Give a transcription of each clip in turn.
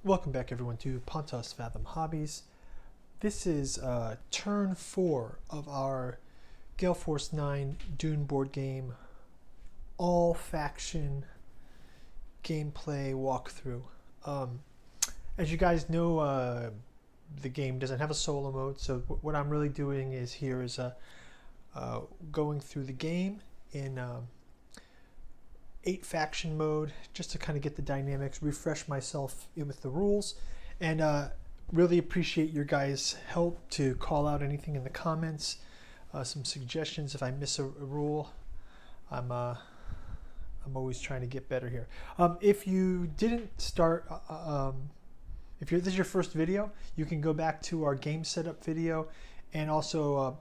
Welcome back everyone to Pontos Fathom Hobbies. This is turn 4 of our Gale Force 9 Dune board game all faction gameplay walkthrough. As you guys know, the game doesn't have a solo mode, so what I'm really doing is going through the game in 8 faction mode just to kind of get the dynamics, refresh myself with the rules, and really appreciate your guys' help to call out anything in the comments, some suggestions if I miss a rule. I'm always trying to get better here. If you didn't start, if this is your first video, you can go back to our game setup video and also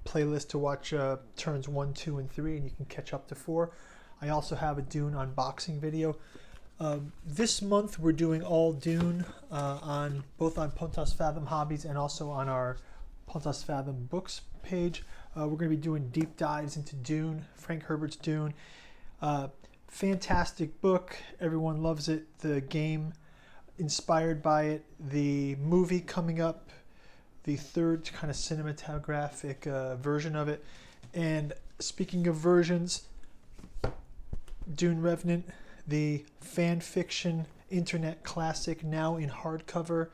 playlist to watch turns 1, 2, and 3, and you can catch up to 4. I also have a Dune unboxing video. This month we're doing all Dune both on Pontos Fathom Hobbies and also on our Pontos Fathom Books page. We're going to be doing deep dives into Dune, Frank Herbert's Dune. Fantastic book. Everyone loves it. The game inspired by it. The movie coming up, the third kind of cinematographic version of it. And speaking of versions, Dune Revenant, the fan fiction internet classic, now in hardcover.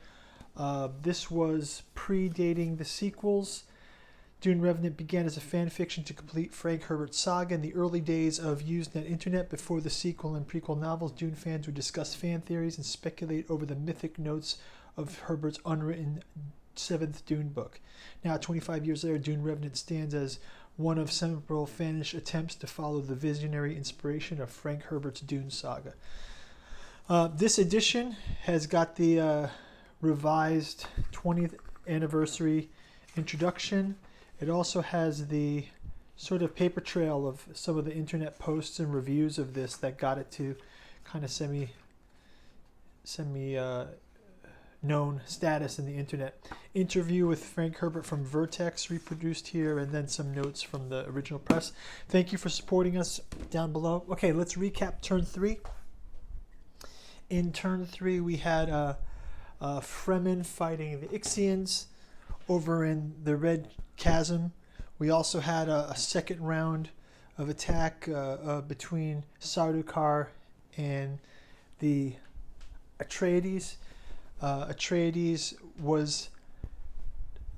This was predating the sequels. Dune Revenant began as a fan fiction to complete Frank Herbert's saga. In the early days of Usenet Internet, before the sequel and prequel novels, Dune fans would discuss fan theories and speculate over the mythic notes of Herbert's unwritten 7th Dune book. Now, 25 years later, Dune Revenant stands as one of several fanish attempts to follow the visionary inspiration of Frank Herbert's Dune saga. This edition has got the revised 20th anniversary introduction. It also has the sort of paper trail of some of the internet posts and reviews of this that got it to kind of semi known status in the internet. Interview with Frank Herbert from Vertex reproduced here, and then some notes from the original press. Thank you for supporting us down below. Okay, let's recap turn 3. In turn 3 we had Fremen fighting the Ixians over in the Red Chasm. We also had a second round of attack between Sardaukar and the Atreides. Atreides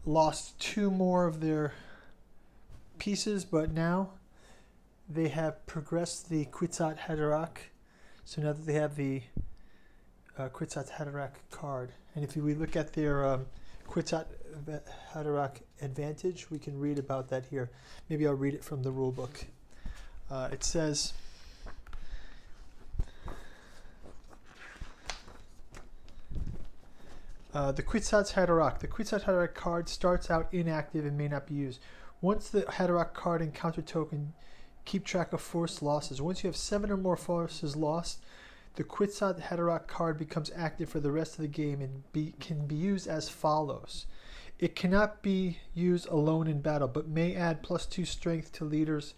lost 2 more of their pieces, but now they have progressed the Kwisatz Haderach. So now that they have the Kwisatz Haderach card, and if we look at their Kwisatz Haderach advantage, we can read about that here. Maybe I'll read it from the rule book. It says, the Kwisatz Haderach. The Kwisatz Haderach card starts out inactive and may not be used. Once the Haderach card and counter token keep track of force losses. Once you have 7 or more forces lost, the Kwisatz Haderach card becomes active for the rest of the game and can be used as follows. It cannot be used alone in battle, but may add +2 strength to leaders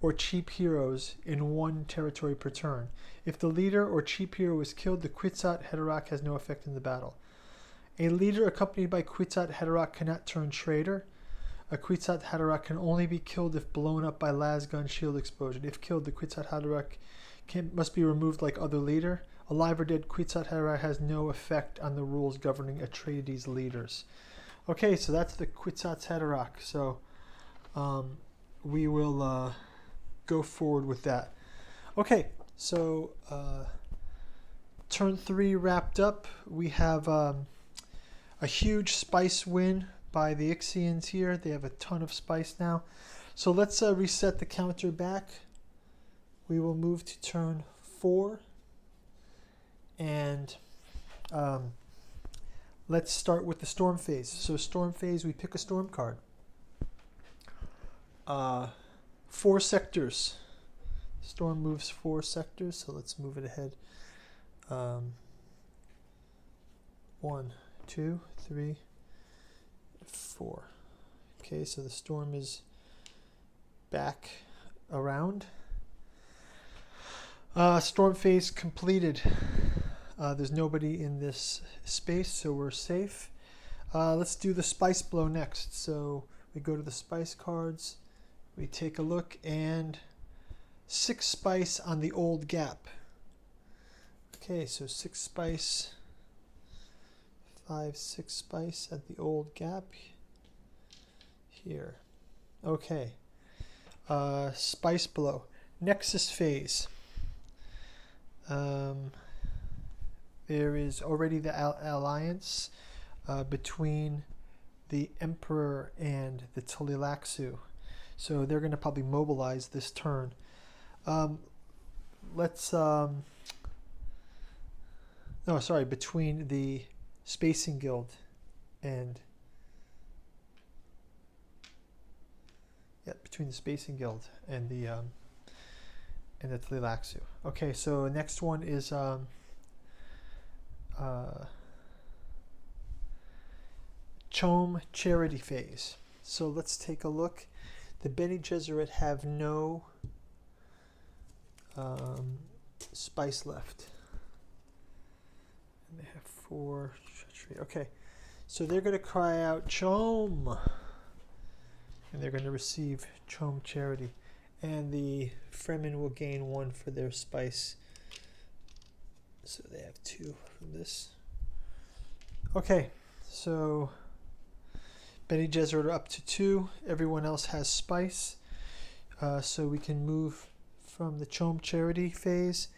or cheap heroes in 1 territory per turn. If the leader or cheap hero is killed, the Kwisatz Haderach has no effect in the battle. A leader accompanied by Kwisatz Haderach cannot turn traitor. A Kwisatz Haderach can only be killed if blown up by lasgun shield explosion. If killed, the Kwisatz Haderach must be removed like other leader. Alive or dead, Kwisatz Haderach has no effect on the rules governing Atreides leaders. Okay, so that's the Kwisatz Haderach. So we will go forward with that. Okay, so turn 3 wrapped up. We have a huge spice win by the Ixians here. They have a ton of spice now. So let's reset the counter back. We will move to turn 4. And let's start with the storm phase. So storm phase, we pick a storm card. 4 sectors. Storm moves 4 sectors, so let's move it ahead. 1, 2, 3, 4. Okay, so the storm is back around. Storm phase completed. There's nobody in this space, so we're safe. Let's do the spice blow next. So we go to the spice cards, we take a look, and 6 spice on the old gap. Okay, so 6 spice, 5, 6 spice at the old gap here. Okay, spice blow. Nexus phase. There is already the alliance between the Emperor and the Tleilaxu. So they're going to probably mobilize this turn. Between the Spacing Guild and between the Spacing Guild and the Tleilaxu. Okay, so next one is Chome Charity phase. So let's take a look. The Bene Gesserit have no spice left. And they have 4 treachery. Okay, so they're going to cry out Chome, and they're going to receive Chome Charity, and the Fremen will gain 1 for their spice. So they have 2 from this. Okay, so Bene Gesserit are up to 2. Everyone else has spice. So we can move from the Chome Charity phase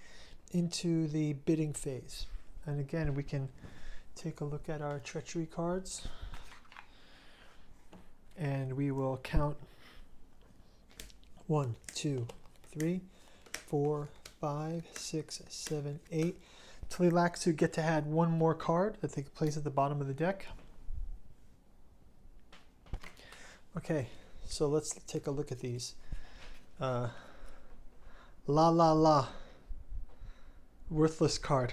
into the bidding phase. And again, we can take a look at our treachery cards. And we will count 1, 2, 3, 4, 5, 6, 7, 8. Tleilaxu get to add 1 more card that they can place at the bottom of the deck. Okay, so let's take a look at these. La La La. Worthless card.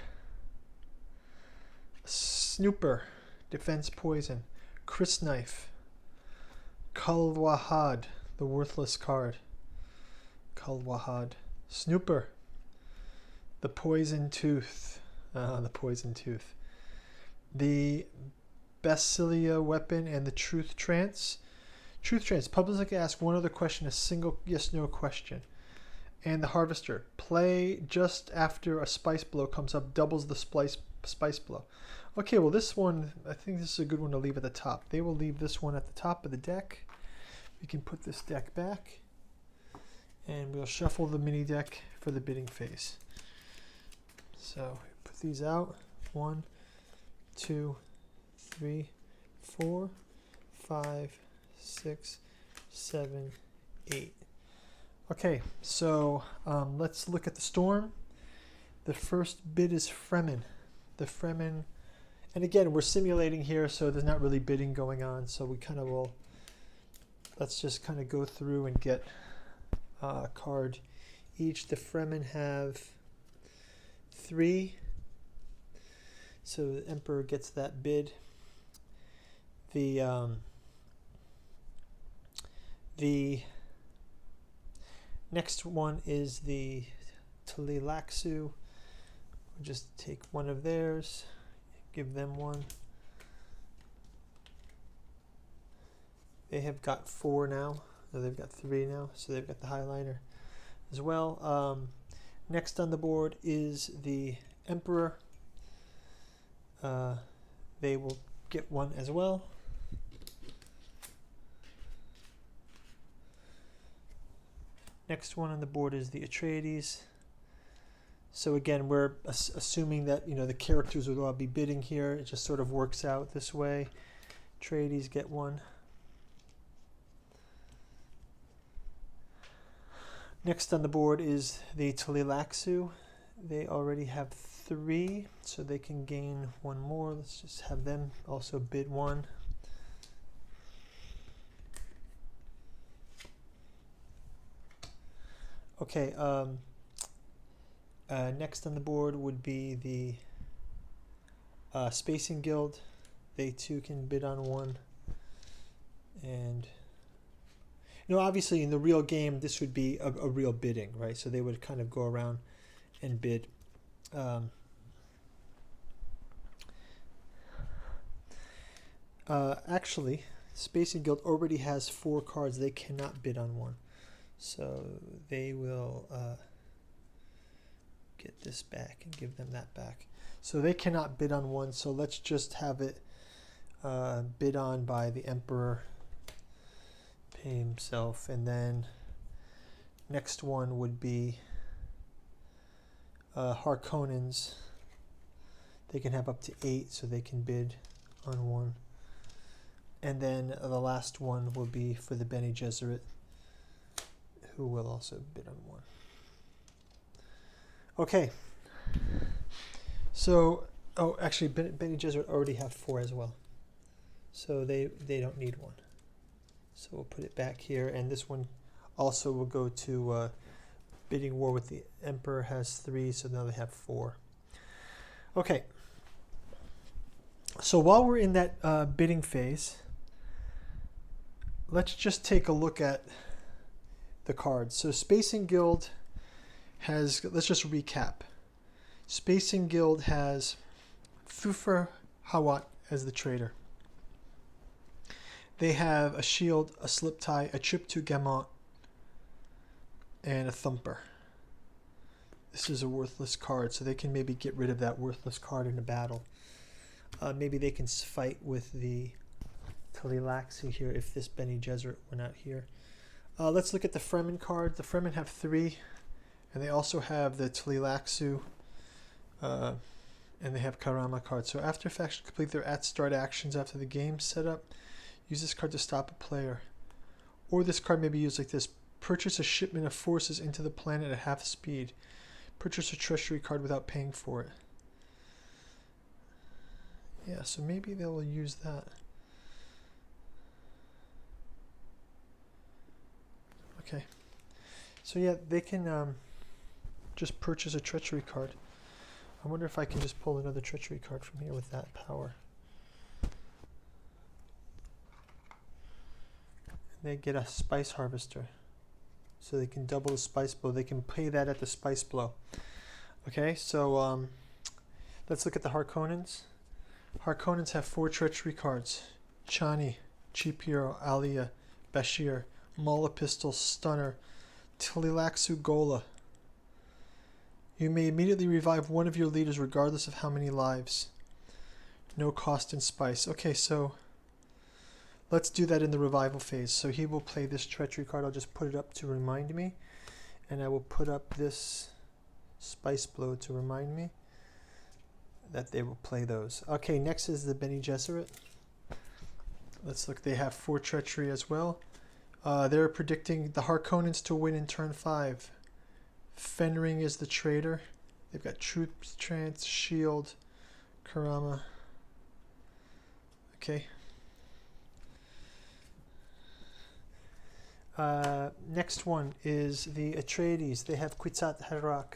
Snooper. Defense poison. Chris Knife. Kalwahad. The worthless card. Kalwahad. Snooper. The Poison Tooth. The Poison Tooth. The Basilia Weapon and the Truth Trance. Truth Trance. Publicly ask one other question, a single yes/no question. And the Harvester. Play just after a spice blow comes up, doubles the spice blow. Okay, well this one, I think this is a good one to leave at the top. They will leave this one at the top of the deck. We can put this deck back. And we'll shuffle the mini deck for the bidding phase. So put these out. 1, 2, 3, 4, 5, 6, 7, 8. Okay, so let's look at the storm. The first bid is Fremen. The Fremen, and again, we're simulating here, so there's not really bidding going on. So we kind of will, let's just kind of go through and get a card each. The Fremen have 3. So the Emperor gets that bid. The next one is the Tleilaxu. We'll just take one of theirs, give them 1. They have got 4 now. No, they've got 3 now, so they've got the highliner as well. Next on the board is the Emperor. They will get 1 as well. Next one on the board is the Atreides. So again, we're assuming that the characters will all be bidding here. It just sort of works out this way. Atreides get 1. Next on the board is the Tleilaxu. They already have 3, so they can gain 1 more. Let's just have them also bid 1. Okay, next on the board would be the Spacing Guild. They too can bid on 1. And obviously in the real game, this would be a real bidding, right? So they would kind of go around and bid. Actually, Spacing Guild already has 4 cards. They cannot bid on 1. So they will get this back and give them that back. So they cannot bid on 1. So let's just have it bid on by the Emperor, pay himself, and then next one would be Harkonnens. They can have up to 8, so they can bid on 1. And then the last one will be for the Bene Gesserit, who will also bid on 1. Okay. So, oh, actually, Bene Gesserit already have 4 as well. So they don't need 1. So we'll put it back here, and this one also will go to bidding war with the Emperor, has 3, so now they have 4. Okay. So while we're in that bidding phase, let's just take a look at the cards. So Spacing Guild has, let's just recap. Spacing Guild has Thufir Hawat as the trader. They have a shield, a slip tie, a trip to Gamont, and a thumper. This is a worthless card, so they can maybe get rid of that worthless card in a battle. Maybe they can fight with the Tleilaxu here if this Bene Gesserit were not here. Let's look at the Fremen card. The Fremen have 3, and they also have the Tleilaxu, and they have Karama cards. So after faction complete their at-start actions after the game setup, use this card to stop a player. Or this card may be used like this. Purchase a shipment of forces into the planet at half speed. Purchase a treasury card without paying for it. Yeah, so maybe they will use that. Okay. So yeah, they can just purchase a treachery card. I wonder if I can just pull another treachery card from here with that power. They get a spice harvester, so they can double the spice blow. They can pay that at the spice blow. Okay, so let's look at the Harkonnens. Harkonnens have 4 treachery cards: Chani, Cheap Hero, Alia, Bashir, Mala Pistol, Stunner, Tleilaxu Gola. You may immediately revive one of your leaders regardless of how many lives. No cost in spice. Okay, so let's do that in the revival phase. So he will play this treachery card. I'll just put it up to remind me. And I will put up this spice blow to remind me that they will play those. Okay, next is the Bene Gesserit. Let's look. They have 4 treachery as well. They're predicting the Harkonnens to win in turn 5. Fenring is the trader. They've got troops, trance, shield, Karama. Okay. Next one is the Atreides. They have Kwisatz Haderach,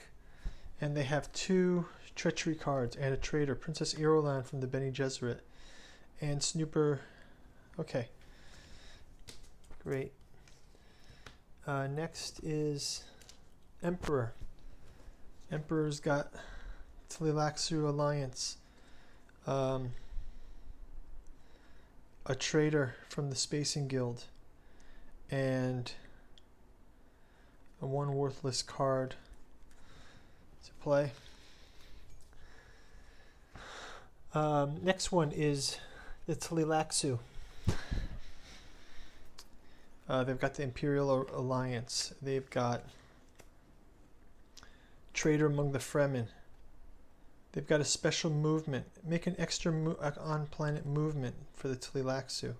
and they have 2 treachery cards and a trader. Princess Irulan from the Bene Gesserit, and Snooper. Okay, great. Next is Emperor. Emperor's got Tleilaxu Alliance, a trader from the Spacing Guild, and a 1 worthless card to play. Next one is the Tleilaxu. They've got the Imperial Alliance. They've got Trader among the Fremen. They've got a special movement. Make an extra on-planet movement for the Tleilaxu.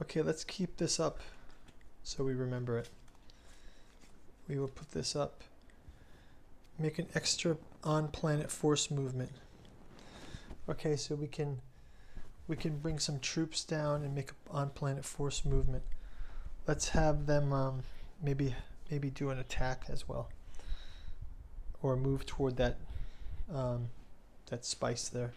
Okay, let's keep this up so we remember it. We will put this up. Make an extra on-planet force movement. Okay, so we can bring some troops down and make an on-planet force movement. Let's have them maybe do an attack as well, or move toward that that spice there.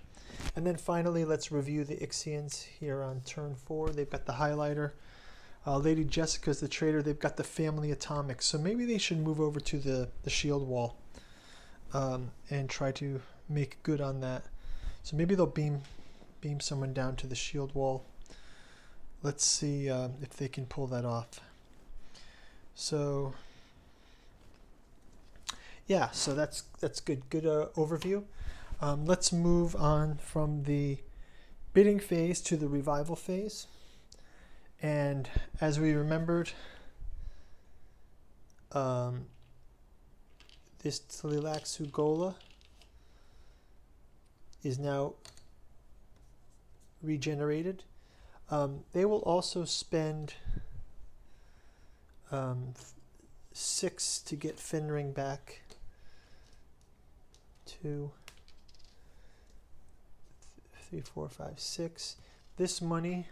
And then finally, let's review the Ixians here on turn 4. They've got the highlighter. Lady Jessica's the trader. They've got the family atomic. So maybe they should move over to the shield wall and try to make good on that. So maybe they'll beam someone down to the shield wall. let's see if they can pull that off. So yeah, so that's good overview. Let's move on from the bidding phase to the revival phase. And as we remembered, this Tlilaxu Gola is now regenerated. They will also spend 6 to get Finring back. 2, 3, 4, 5, 6. This money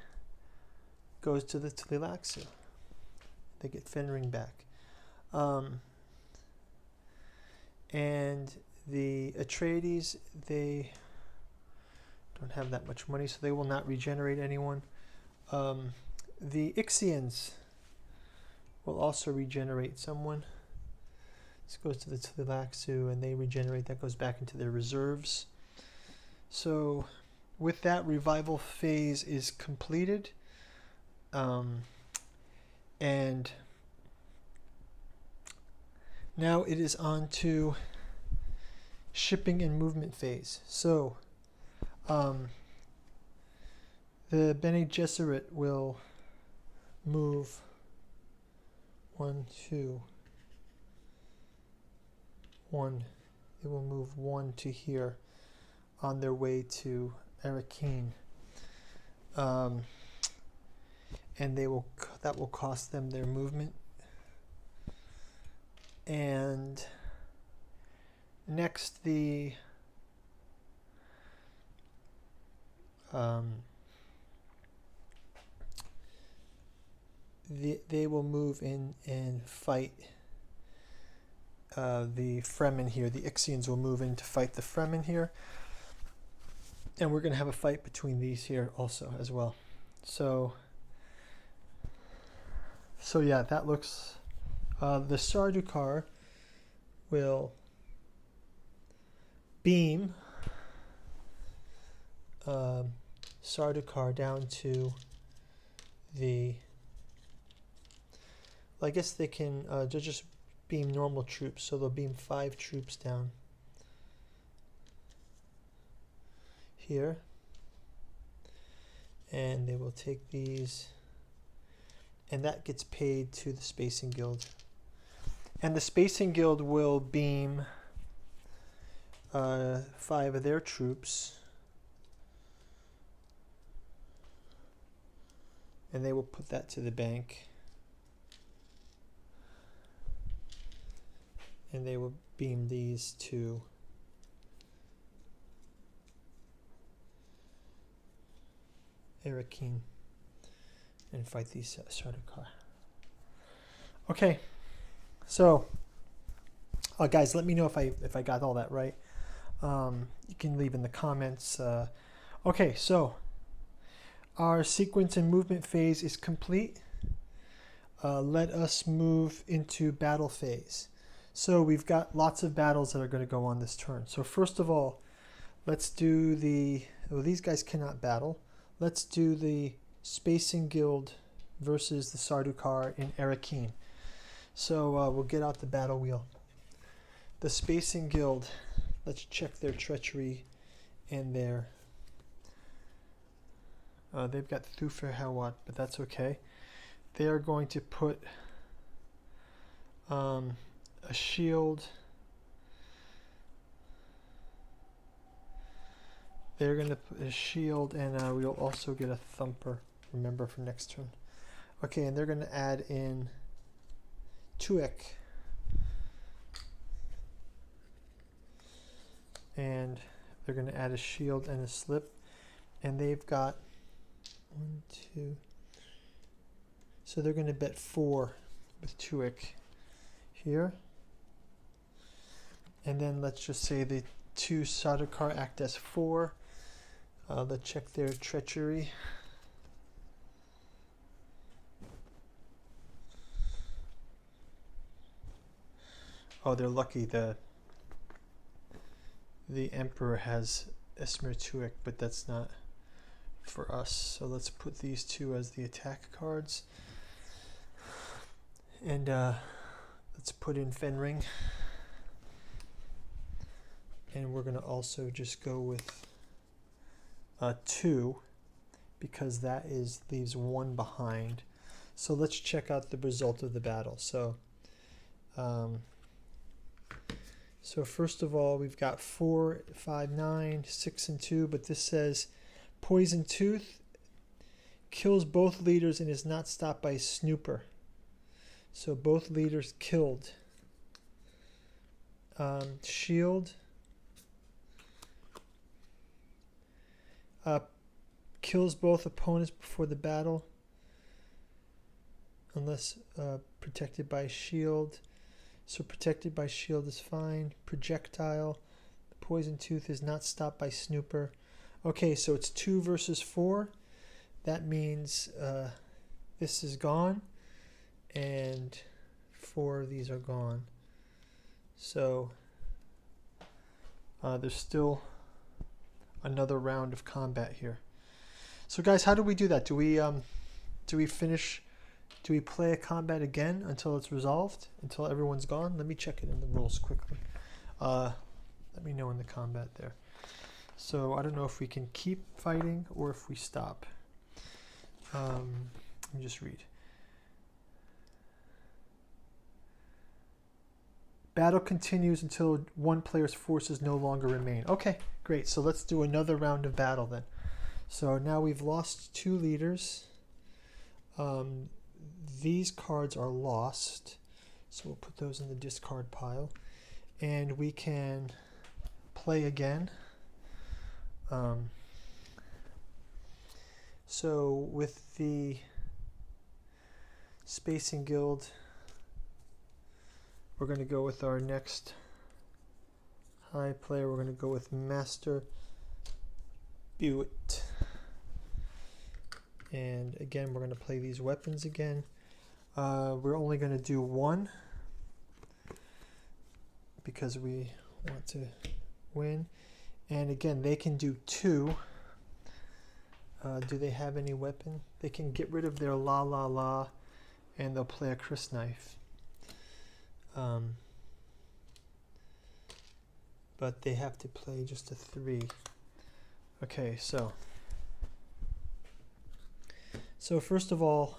goes to the Tlilaxu. They get Finring back. And the Atreides, they don't have that much money, so they will not regenerate anyone. The Ixians will also regenerate someone. This goes to the Tlilaxu, and they regenerate. That goes back into their reserves. So with that, revival phase is completed. And now it is on to shipping and movement phase. So the Bene Gesserit will move 1, 2, 1. They will move 1 to here on their way to Erakeen. And that will cost them their movement. And next they will move in and fight the Fremen here. The Ixians will move in to fight the Fremen here. And we're going to have a fight between these here also as well. So yeah, that looks... the Sardaukar will beam Sardaukar down to the... Well, I guess they can just beam normal troops, so they'll beam 5 troops down here. And they will take these... And that gets paid to the Spacing Guild. And the Spacing Guild will beam 5 of their troops. And they will put that to the bank. And they will beam these to Erakeen and fight these Sardaukar. Okay, so guys, let me know if I got all that right. You can leave in the comments. Okay, so our sequence and movement phase is complete. Let us move into battle phase. So we've got lots of battles that are going to go on this turn. So first of all, let's do the... Well, these guys cannot battle. Let's do the Spacing Guild versus the Sardaukar in Erakeen. So we'll get out the battle wheel. The Spacing Guild, let's check their treachery and their... they've got Thufir Hawat, but that's okay. They are going to put a shield. They're going to put a shield, and we'll also get a thumper, remember, for next turn. Okay, and they're going to add in Tuek. And they're going to add a shield and a slip. And they've got 1, 2. So they're going to bet 4 with Tuek here. And then let's just say the 2 Sardaukar act as 4. Let's check their treachery. Oh, they're lucky. The Emperor has Esmer Tuek, but that's not for us. So let's put these two as the attack cards. And let's put in Fenring. And we're going to also just go with 2 because that leaves 1 behind. So let's check out the result of the battle. So first of all, we've got 4, 5, 9, 6, and 2, but this says Poison Tooth kills both leaders and is not stopped by Snooper. So both leaders killed. Shield kills both opponents before the battle unless protected by shield. So protected by shield is fine. Projectile. The Poison Tooth is not stopped by Snooper. Okay, so it's 2 versus 4. That means this is gone and 4 of these are gone. So there's still another round of combat here. So guys, how do we do that? Do we play a combat again until it's resolved, until everyone's gone? Let me check it in the rules quickly. Let me know in the combat there. So I don't know if we can keep fighting or if we stop. Let me just read. Battle continues until one player's forces no longer remain. Okay, great. So let's do another round of battle then. So now we've lost 2 leaders. These cards are lost. So we'll put those in the discard pile. And we can play again. So with the Spacing Guild, we're going to go with our next high player. We're going to go with Master Buitt. And again, we're going to play these weapons again. We're only going to do 1 because we want to win. And again, they can do 2. Do they have any weapon? They can get rid of their La La La and they'll play a Chris Knife. But they have to play just a 3. Okay, so first of all,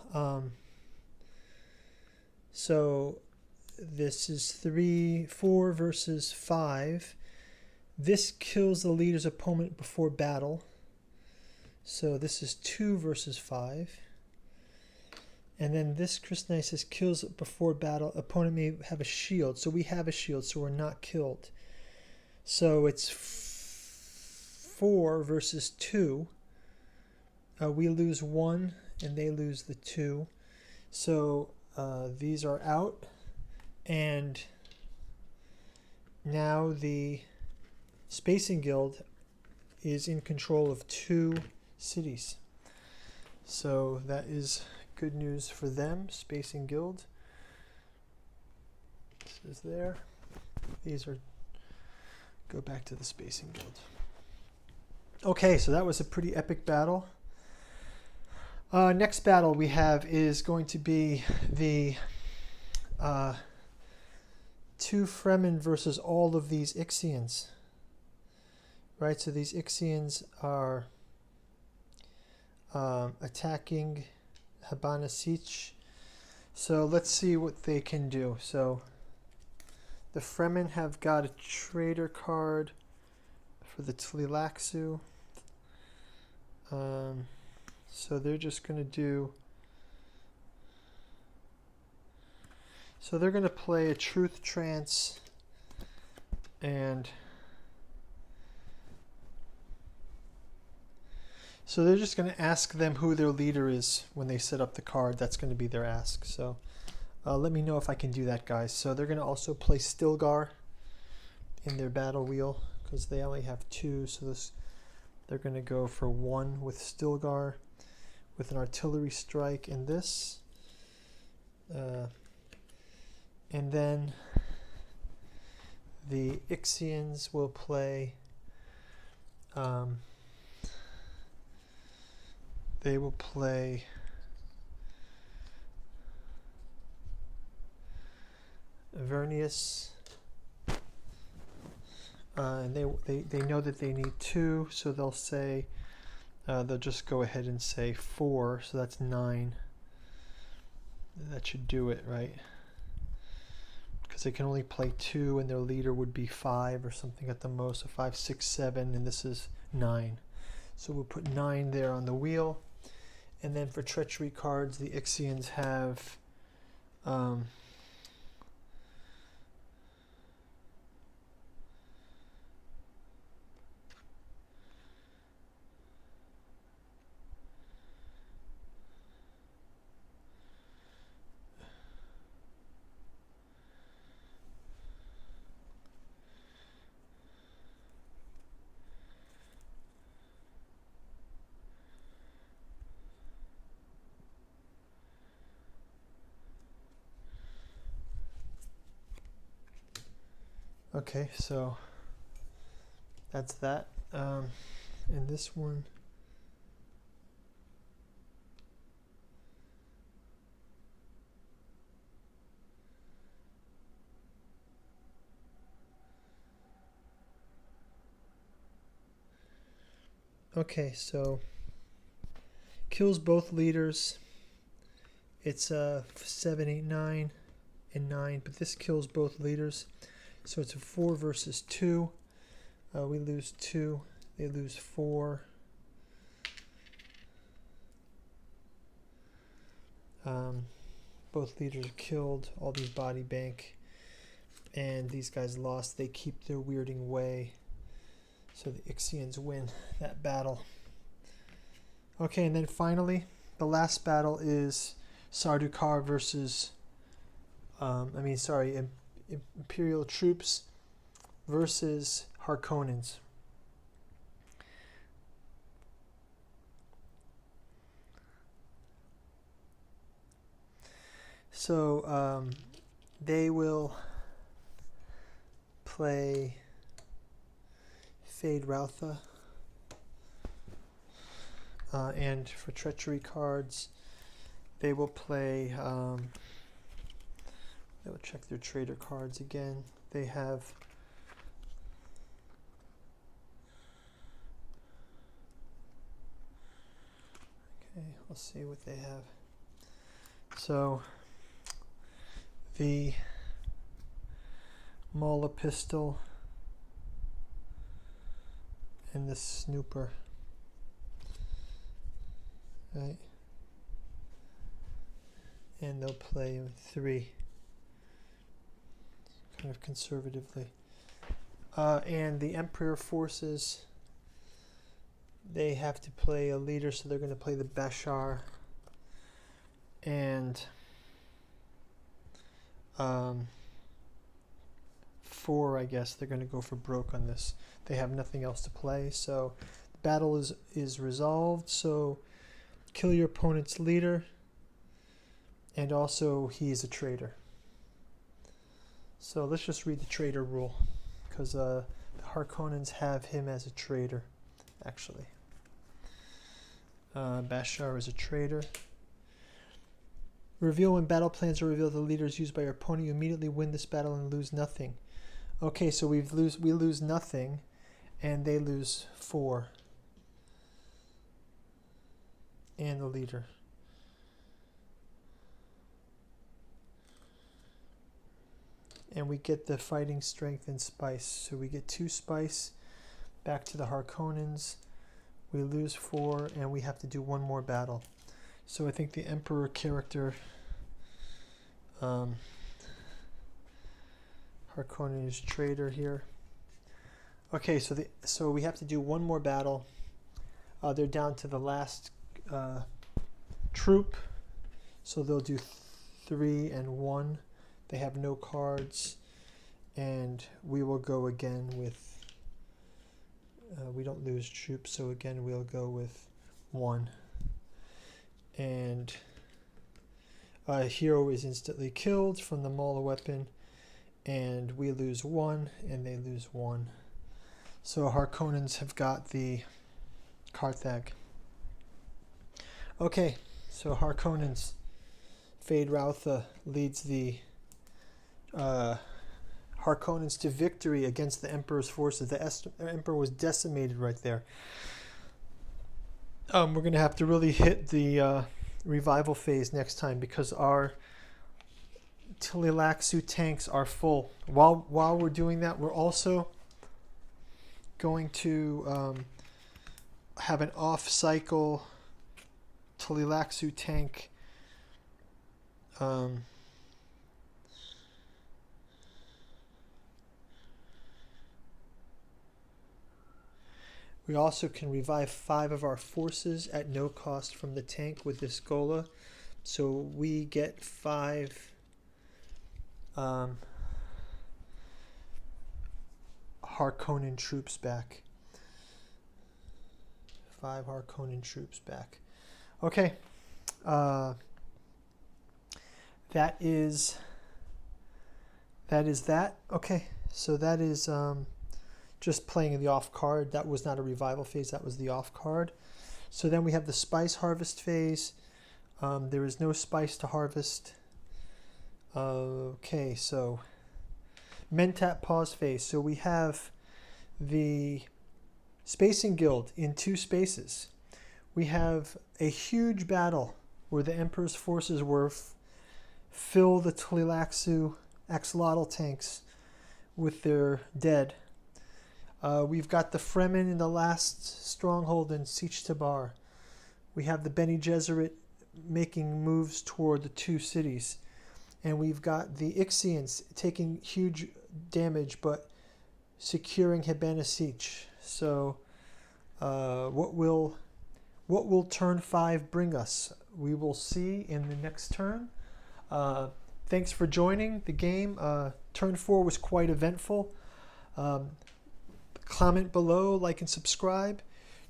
so this is 4 versus 5. This kills the leader's opponent before battle. So this is 2 versus 5. And then this Chris Knight says kills before battle. Opponent may have a shield. So we have a shield, so we're not killed. So it's 4 versus 2. We lose 1 and they lose the 2. So these are out. And now the Spacing Guild is in control of 2 cities. So that is good news for them. Spacing Guild. This is there. These are go back to the Spacing Guild. Okay, so that was a pretty epic battle. Next battle we have is going to be the 2 Fremen versus all of these Ixians. Right, so these Ixians are attacking Habana Sich. So let's see what they can do. So the Fremen have got a trader card for the Tlilaxu. So they're just going to do... So they're going to play a Truth Trance and... So they're just going to ask them who their leader is when they set up the card. That's going to be their ask. So let me know if I can do that, guys. So they're going to also play Stilgar in their battle wheel because they only have 2. So they're going to go for 1 with Stilgar with an artillery strike in this. And then the Ixians will play... they will play Vernius, and they know that they need 2, so they'll say they'll just go ahead and say 4, so that's 9. That should do it, right? Because they can only play 2, and their leader would be 5 or something at the most. So 5, 6, 7, and this is 9. So we'll put 9 there on the wheel. And then for treachery cards, the Ixians have okay, so that's that. And this one, okay, so kills both leaders. It's 7, 8, 9, and 9, but this kills both leaders. So it's a 4 versus 2. We lose 2. They lose 4. Both leaders are killed. All these body bank. And these guys lost. They keep their weirding way. So the Ixians win that battle. Okay, and then finally, the last battle is Sardaukar versus... Imperial troops versus Harkonnens. So they will play Fade Routha, and for treachery cards, they will play. They will check their trader cards again. They have let's see what they have. So the Mauler pistol and the Snooper, right? And they'll play 3. Kind of conservatively. And the Emperor forces, they have to play a leader, so they're going to play the Bashar. And 4, I guess, they're going to go for broke on this. They have nothing else to play, so the battle is resolved. So kill your opponent's leader, and also he's a traitor. So let's just read the traitor rule, because the Harkonnens have him as a traitor, actually. Bashar is a traitor. Reveal when battle plans are revealed, the leaders used by your opponent. You immediately win this battle and lose nothing. Okay, so we lose nothing, and they lose 4. And the leader. And we get the fighting strength and spice. So we get 2 spice back to the Harkonnens. We lose 4, and we have to do 1 more battle. So I think the Emperor character, Harkonnen is traitor here. Okay, so we have to do 1 more battle. They're down to the last troop. So they'll do 3 and 1. They have no cards, and we will go again with, we don't lose troops, so again we'll go with 1. And a hero is instantly killed from the Mauler weapon, and we lose 1, and they lose 1. So Harkonnens have got the Carthag. Okay, so Harkonnen's Feyd-Rautha leads the Harkonnens to victory against the Emperor's forces. The Emperor was decimated right there. We're going to have to really hit the revival phase next time because our Tleilaxu tanks are full. While we're doing that, we're also going to have an off-cycle Tleilaxu tank. We also can revive 5 of our forces at no cost from the tank with this Gola. So we get 5 Harkonnen troops back. 5 Harkonnen troops back. Okay. That is that. Okay. So that is just playing the off card. That was not a revival phase. That was the off card. So then we have the spice harvest phase. There is no spice to harvest. Okay, so Mentat pause phase. So we have the Spacing Guild in 2 spaces. We have a huge battle where the Emperor's forces were fill the Tleilaxu axolotl tanks with their dead. We've got the Fremen in the last stronghold in Siege Tabar. We have the Bene Gesserit making moves toward the 2 cities. And we've got the Ixians taking huge damage but securing Habana Siege. So what will turn 5 bring us? We will see in the next turn. Thanks for joining the game. Turn 4 was quite eventful. Comment below, like and subscribe.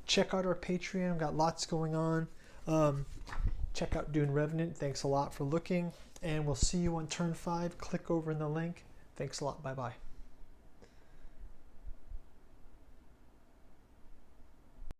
Check out our Patreon. Got lots going on. Check out DUNE Revenant. Thanks a lot for looking. And we'll see you on turn 5. Click over in the link. Thanks a lot. Bye-bye.